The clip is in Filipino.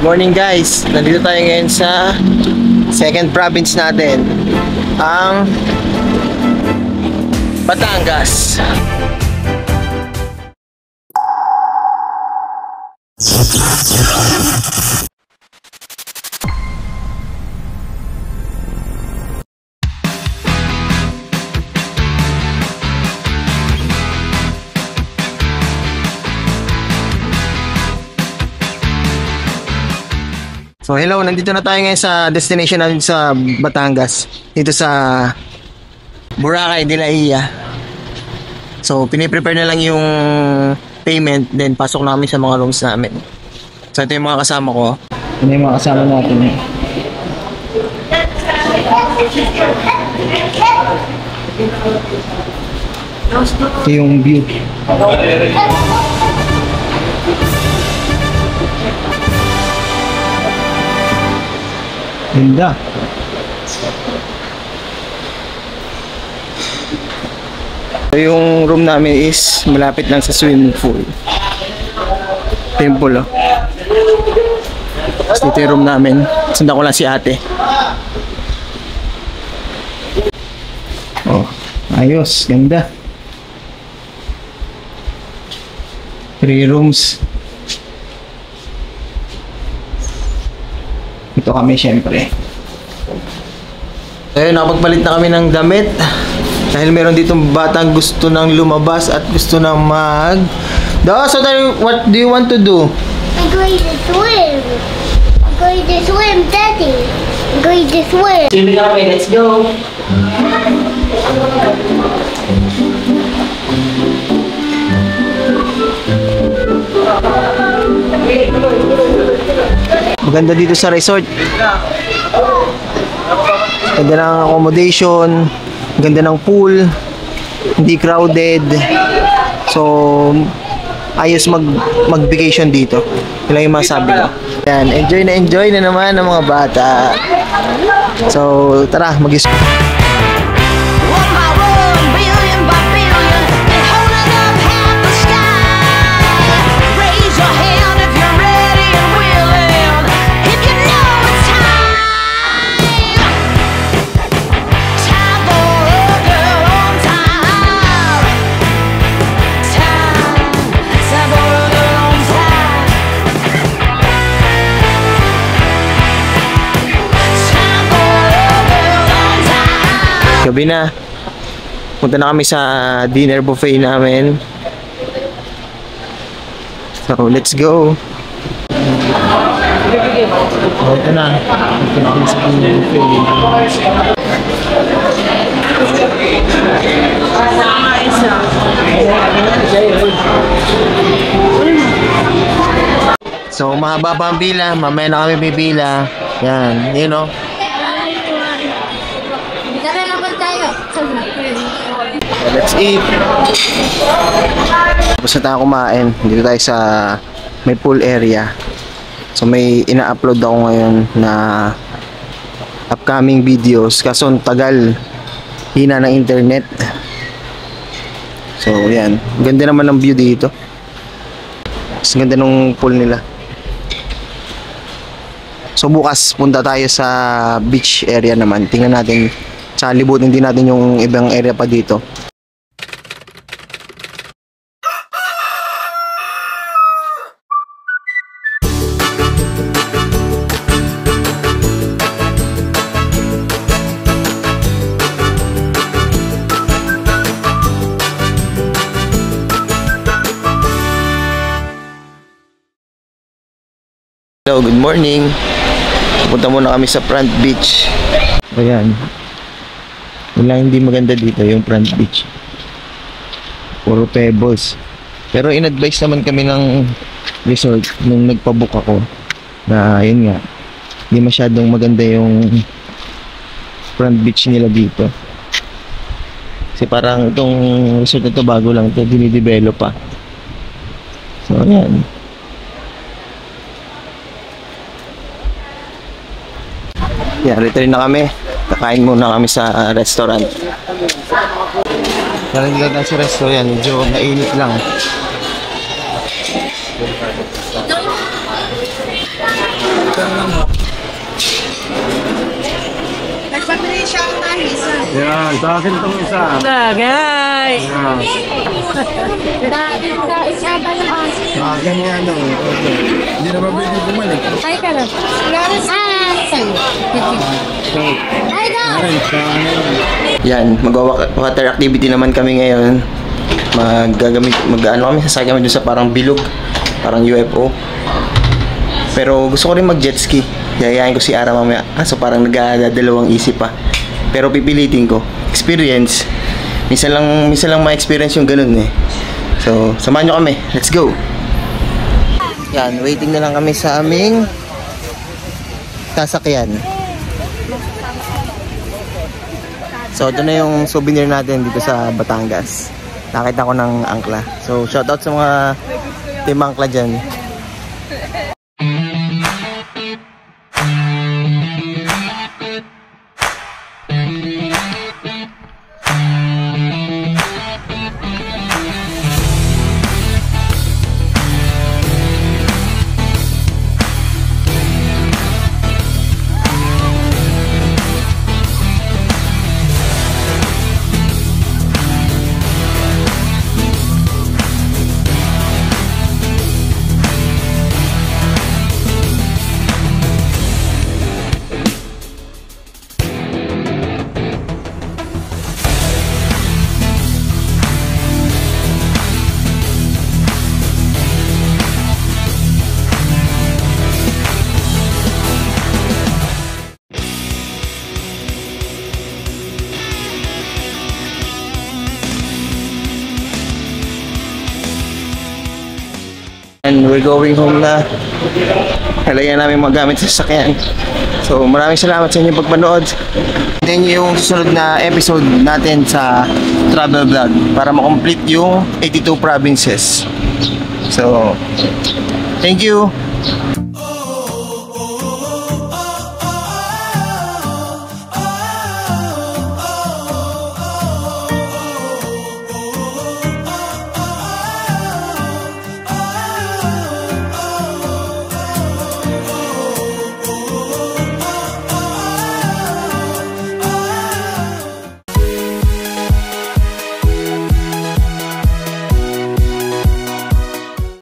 Morning guys, nandito tayo ngayon sa second province natin, ang Batangas. So hello, nandito na tayo ngayon sa destination natin sa Batangas. Dito sa Boracay de la Ia. So piniprepare na lang yung payment, then pasok namin sa mga rooms namin. So ito yung mga kasama ko. Ito yung mga kasama natin. Ito yung view. Ganda. So yung room namin is malapit lang sa swimming pool. Temple, oh. Tapos dito yung room namin. Sundan ko lang si ate. Oh, ayos, ganda. 3 rooms. Ito kami syempre. Ayun, nakapagpalit na kami ng damit. Dahil meron ditong batang gusto nang lumabas at gusto nang mag... what do you want to do? I'm going to swim. I'm going to swim, Daddy. I'm going to swim. Swimming kami, let's go. Maganda dito sa resort. Ganda ng accommodation, ganda ng pool, hindi crowded. So ayos mag-vacation dito. Yun lang yung masabi ko. Yan, enjoy na naman ng mga bata. So tara, gabi na. Punta na kami sa dinner buffet namin. So, let's go. Ito na. Punta na kami sa dinner buffet. So, mahaba pa ang pila. Mamaya na kami pipila. Yan, you know. Let's eat. Tapos na tayo kumain. Dito tayo sa may pool area. So may ina-upload ako ngayon na upcoming videos. Kaso ang tagal, hina ng internet. So yan, ganda naman ng view dito. Mas ganda ng pool nila. So bukas punta tayo sa beach area naman. Tingnan natin, sa libutin din natin yung ibang area pa dito. Hello, good morning. Punta muna kami sa front beach. Ayan. Wala hindi maganda dito yung front beach. Puro pebbles. Pero in-advise naman kami ng resort nung nagpabook ako na yun nga, hindi masyadong maganda yung front beach nila dito. Kasi parang itong resort na ito bago lang ito, dinidevelop pa. So ayan. Yeah, return na kami. Kakain muna kami sa restaurant. Nalaglag na si restaurant. Medyo mainit lang. Nagpapili siya ang isa. Yan, sa akin itong isa. Tagay! Yan. Isa ba yung Akin nga ano. Hindi na ba pwede bumalik? Ay ka na. Sa'yo. Ay ka! Ay, sa akin. Yan, mag-water activity naman kami ngayon. Mag-ano kami, sasakyan kami doon sa parang bilog. Parang UFO. Pero gusto ko rin mag-jet ski. Yayain ko si Ara mamaya. So parang nagdadalawang isip pa. Pero pipilitin ko. Experience. Minsan lang ma-experience yung ganun eh. So, samahan nyo kami. Let's go! Yan, waiting na lang kami sa aming sasakyan. So, ito na yung souvenir natin dito sa Batangas. Nakita ko ng angkla. So, shoutout sa mga team angkla dyan. And we're going home na. Halagyan namin mga gamit sa sasakyan. So maraming salamat sa inyong pagpanood. Hintayin nyo yung susunod na episode natin sa travel vlog para makomplete yung 82 provinces. So, thank you!